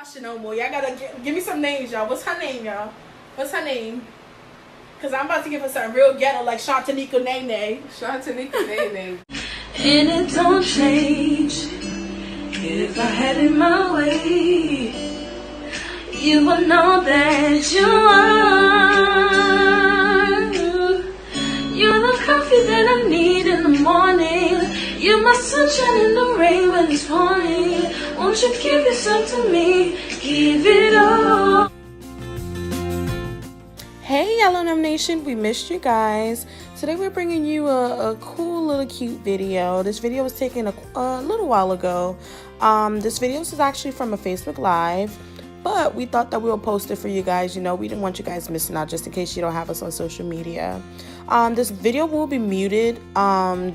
Tasha no more. Y'all gotta give me some names, y'all. What's her name, y'all? What's her name? Because I'm about to give her something real ghetto like Shantanika Nene. Shantanika Nene. And it don't change if I had it my way. You will know that you are. You're the coffee that I need in the morning. You're my sunshine in the rain when it's pouring. Won't you give yourself to me? Give it all. Hey Yellow Num Nation, we missed you guys. Today we're bringing you a cool little cute video. This video was taken a little while ago. This video is actually from a Facebook Live, but we thought that we would post it for you guys. You know, we didn't want you guys missing out just in case you don't have us on social media. This video will be muted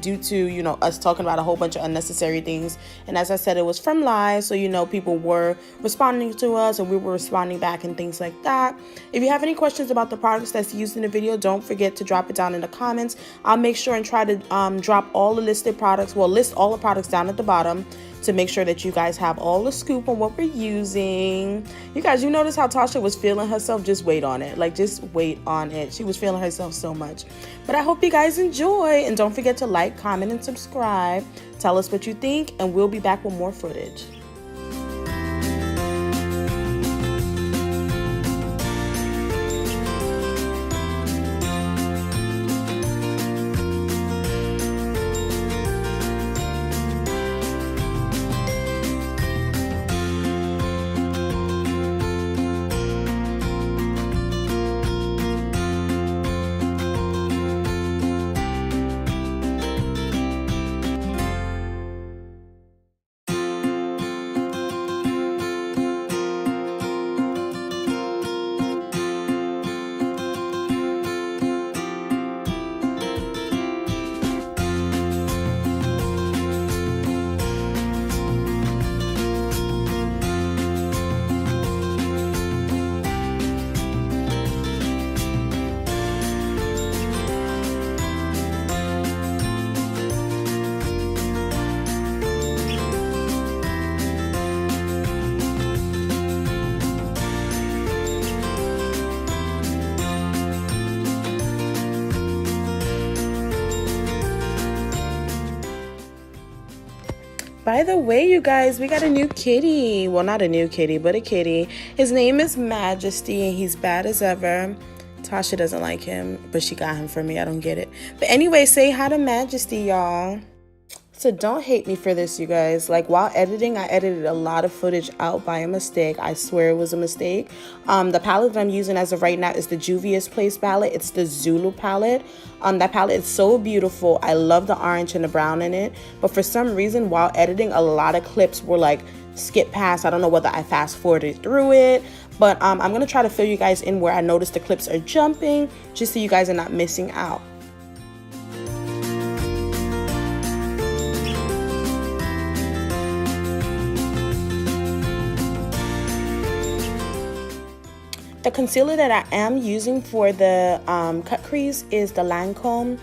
due to, you know, us talking about a whole bunch of unnecessary things. And as I said, it was from live, so, you know, people were responding to us and we were responding back and things like that. If you have any questions about the products that's used in the video, don't forget to drop it down in the comments. I'll make sure and try to drop all the listed products, well, list all the products down at the bottom to make sure that you guys have all the scoop on what we're using. You guys, you notice how Tasha was feeling herself? Just wait on it. Like, just wait on it. She was feeling herself so much. But I hope you guys enjoy. And don't forget to like, comment, and subscribe. Tell us what you think, and we'll be back with more footage. By the way, you guys, we got a new kitty. Well, not a new kitty, but a kitty. His name is Majesty, and he's bad as ever. Tasha doesn't like him, but she got him for me. I don't get it. But anyway, say hi to Majesty, y'all. So don't hate me for this, you guys. Like, while editing, I edited a lot of footage out by a mistake. I swear it was a mistake. The palette that I'm using as of right now is the Juvia's Place palette. It's the Zulu palette. That palette is so beautiful. I love the orange and the brown in it. But for some reason, while editing, a lot of clips were like skipped past. I don't know whether I fast forwarded through it. But I'm going to try to fill you guys in where I notice the clips are jumping, just so you guys are not missing out. The concealer that I am using for the cut crease is the Lancome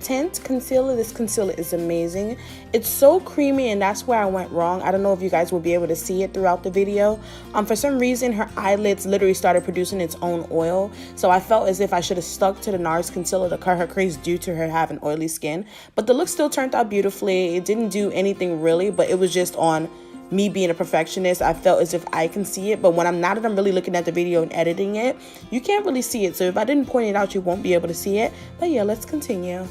Tint Concealer. This concealer is amazing. It's so creamy, and that's where I went wrong. I don't know if you guys will be able to see it throughout the video. For some reason, her eyelids literally started producing its own oil. So I felt as if I should have stuck to the NARS concealer to cut her crease due to her having oily skin. But the look still turned out beautifully. It didn't do anything really, but it was just on me being a perfectionist. I felt as if I can see it, but when I'm really looking at the video and editing it, you can't really see it. So if I didn't point it out, you won't be able to see it. But yeah, let's continue.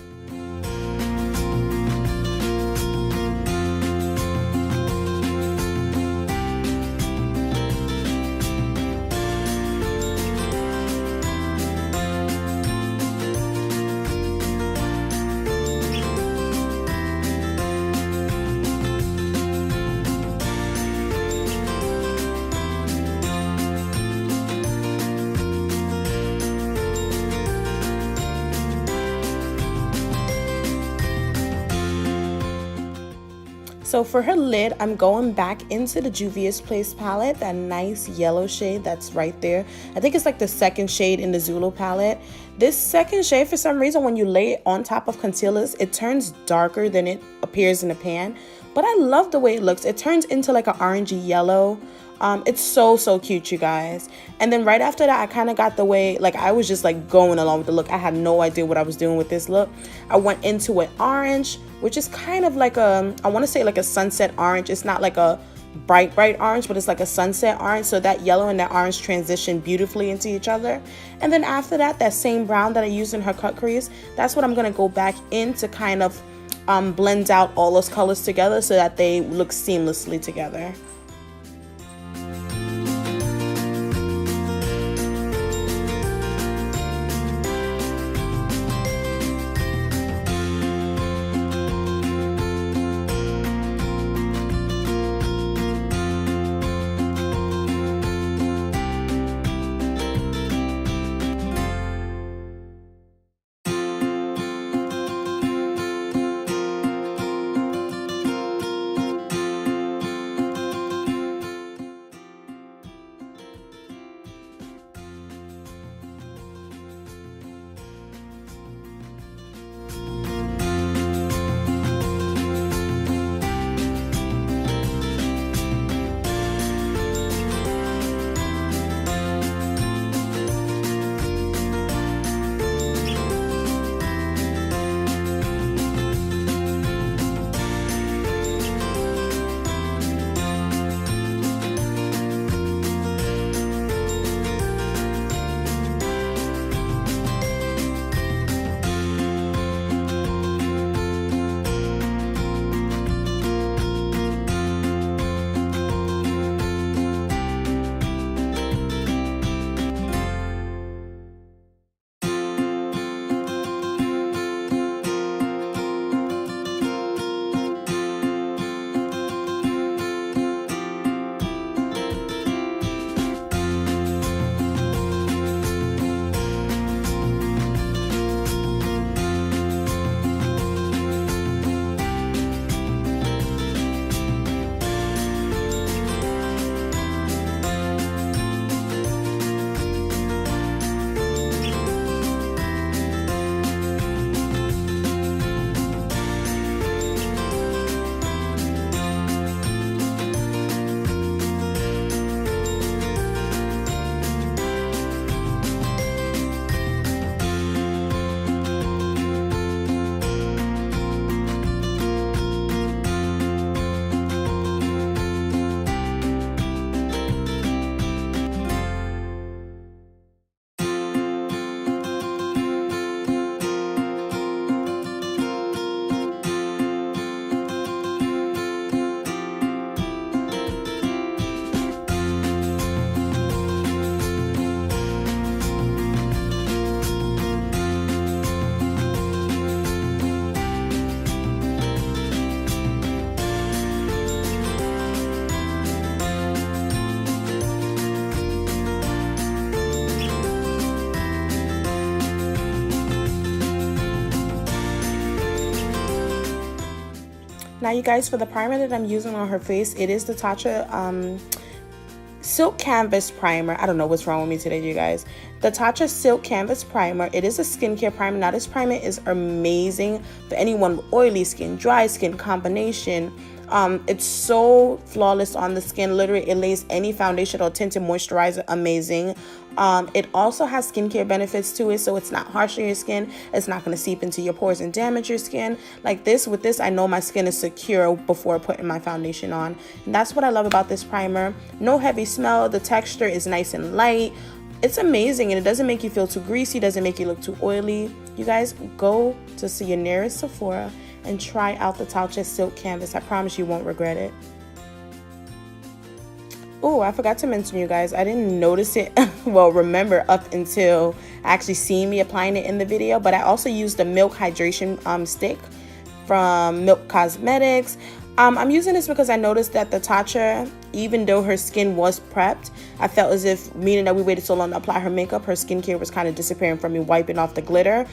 So for her lid, I'm going back into the Juvia's Place palette, that nice yellow shade that's right there. I think it's like the second shade in the Zulu palette. This second shade, for some reason, when you lay it on top of concealers, it turns darker than it appears in the pan. But I love the way it looks. It turns into like an orangey yellow. It's so cute, you guys. And then right after that, I kind of got the way, like I was just like going along with the look. I had no idea what I was doing with this look. I went into an orange, which is kind of like I want to say like a sunset orange. It's not like a bright orange, but it's like a sunset orange. So that yellow and that orange transition beautifully into each other. And then after that, that same brown that I used in her cut crease, that's what I'm going to go back in to kind of blend out all those colors together so that they look seamlessly together. Now, you guys, for the primer that I'm using on her face, it is the Tasha Silk Canvas Primer. I don't know what's wrong with me today, you guys. The Tasha Silk Canvas Primer. It is a skincare primer. Now, this primer is amazing for anyone with oily skin, dry skin combination. It's so flawless on the skin. Literally, it lays any foundation or tinted moisturizer amazing. It also has skincare benefits to it, so it's not harsh on your skin. It's not going to seep into your pores and damage your skin. Like this, with this, I know my skin is secure before putting my foundation on. And that's what I love about this primer. No heavy smell. The texture is nice and light. It's amazing, and it doesn't make you feel too greasy, doesn't make you look too oily. You guys, go to see your nearest Sephora and try out the Tasha Silk Canvas. I promise you won't regret it. Oh, I forgot to mention, you guys, I didn't notice it, well, remember up until actually seeing me applying it in the video, but I also used the Milk Hydration stick from Milk Cosmetics. I'm using this because I noticed that the Tasha, even though her skin was prepped, I felt as if, meaning that we waited so long to apply her makeup, her skincare was kind of disappearing from me, wiping off the glitter.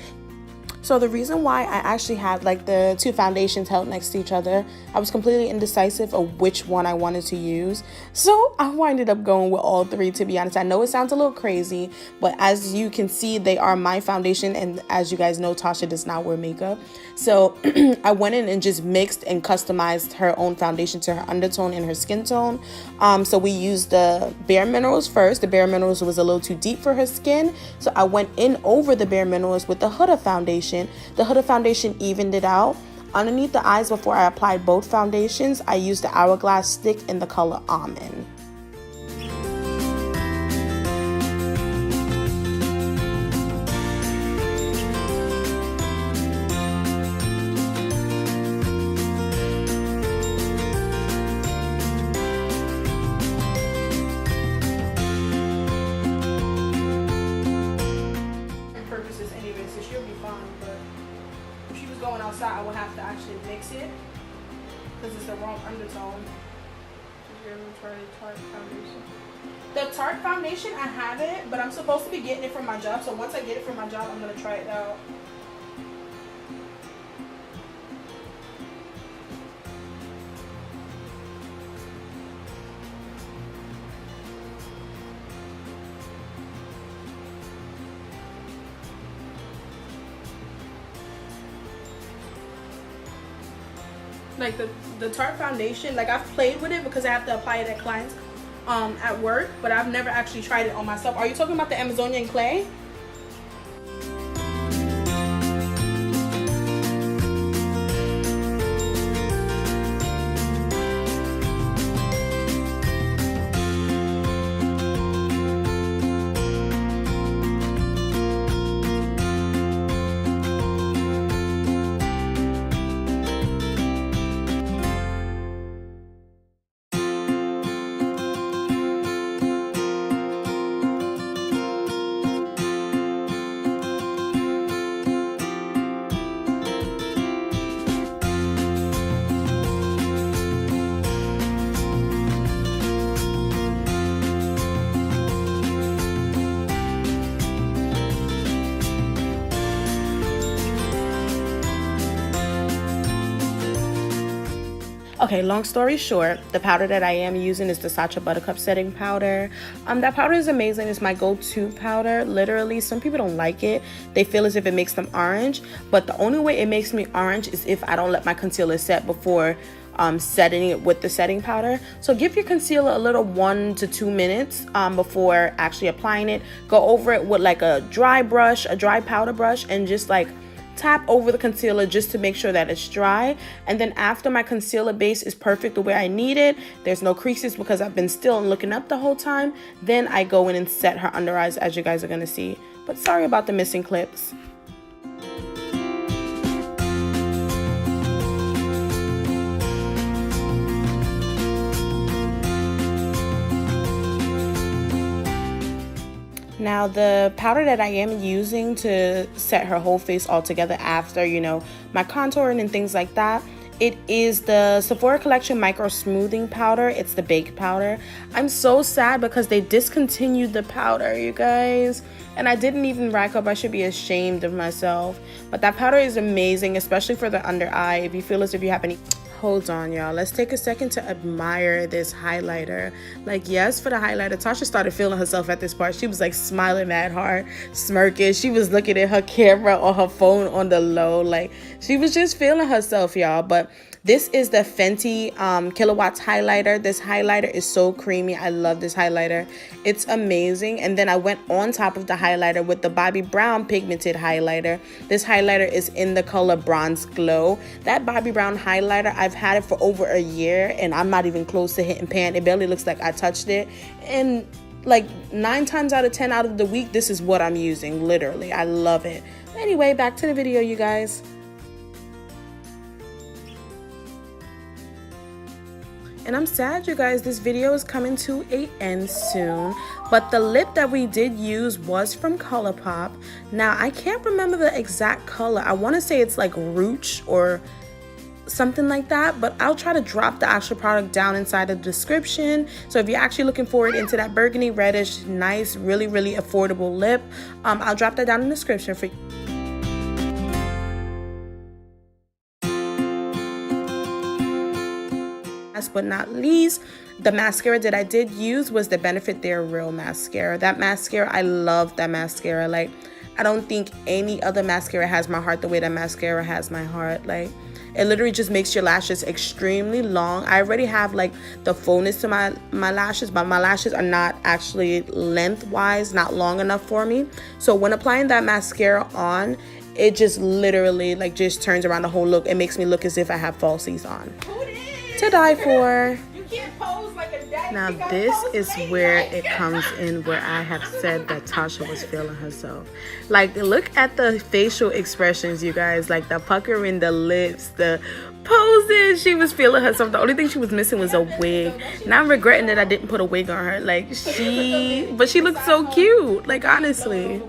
So the reason why I actually had like the two foundations held next to each other, I was completely indecisive of which one I wanted to use. So I winded up going with all three, to be honest. I know it sounds a little crazy, but as you can see, they are my foundation. And as you guys know, Tasha does not wear makeup. So I went in and just mixed and customized her own foundation to her undertone and her skin tone. So we used the Bare Minerals first. The Bare Minerals was a little too deep for her skin. So I went in over the Bare Minerals with the Huda foundation. The Huda foundation evened it out. Underneath the eyes, before I applied both foundations, I used the Hourglass stick in the color Almond. Purposes anyway, so she'll be fine, but if she was going outside, I would have to actually mix it because it's the wrong undertone. Did you ever try the Tarte foundation? The Tarte foundation, I have it, but I'm supposed to be getting it from my job, so once I get it from my job, I'm going to try it out. Like the Tarte foundation, like I've played with it because I have to apply it at clients at work, but I've never actually tried it on myself. Are you talking about the Amazonian clay? Okay, long story short, the powder that I am using is the Sacha Buttercup setting powder. That powder is amazing. It's my go-to powder. Literally, some people don't like it. They feel as if it makes them orange, but the only way it makes me orange is if I don't let my concealer set before setting it with the setting powder. So give your concealer a little 1 to 2 minutes before actually applying it. Go over it with like a dry brush, a dry powder brush, and just like tap over the concealer just to make sure that it's dry. And then after my concealer base is perfect the way I need it, there's no creases because I've been still looking up the whole time, then I go in and set her under eyes, as you guys are gonna see. But sorry about the missing clips. Now the powder that I am using to set her whole face all together after, you know, my contouring and things like that, it is the Sephora Collection Micro Smoothing Powder. It's the Bake Powder. I'm so sad because they discontinued the powder, you guys. And I didn't even rack up. I should be ashamed of myself. But that powder is amazing, especially for the under eye. If you feel as if you have any... Hold on, y'all. Let's take a second to admire this highlighter. Like, yes, for the highlighter, Tasha started feeling herself at this part. She was like smiling mad hard, smirking. She was looking at her camera or her phone on the low. Like, she was just feeling herself, y'all. But this is the Fenty Kilowatts highlighter. This highlighter is so creamy. I love this highlighter. It's amazing. And then I went on top of the highlighter with the Bobbi Brown pigmented highlighter. This highlighter is in the color Bronze Glow. That Bobbi Brown highlighter, I've had it for over a year and I'm not even close to hitting pan. It barely looks like I touched it. And like 9 times out of 10 out of the week, this is what I'm using, literally. I love it. Anyway, back to the video, you guys. And I'm sad, you guys, this video is coming to an end soon. But the lip that we did use was from ColourPop. Now, I can't remember the exact color. I want to say it's like Rouge or something like that. But I'll try to drop the actual product down inside the description. So if you're actually looking forward into that burgundy reddish, nice, really, really affordable lip, I'll drop that down in the description for you. last but not least, the mascara that I did use was the Benefit They're Real mascara. That mascara, I love that mascara. Like, I don't think any other mascara has my heart the way that mascara has my heart. Like, it literally just makes your lashes extremely long. I already have like the fullness to my lashes, but my lashes are not actually lengthwise, not long enough for me. So when applying that mascara on, it just literally like just turns around the whole look. It makes me look as if I have falsies on. To die for. Now this is where it comes in, where I have said that Tasha was feeling herself. Like, look at the facial expressions, you guys. Like the pucker in the lips, the poses. She was feeling herself. The only thing she was missing was a wig. Now I'm regretting that I didn't put a wig on her. Like, but she looked so cute. Like, honestly.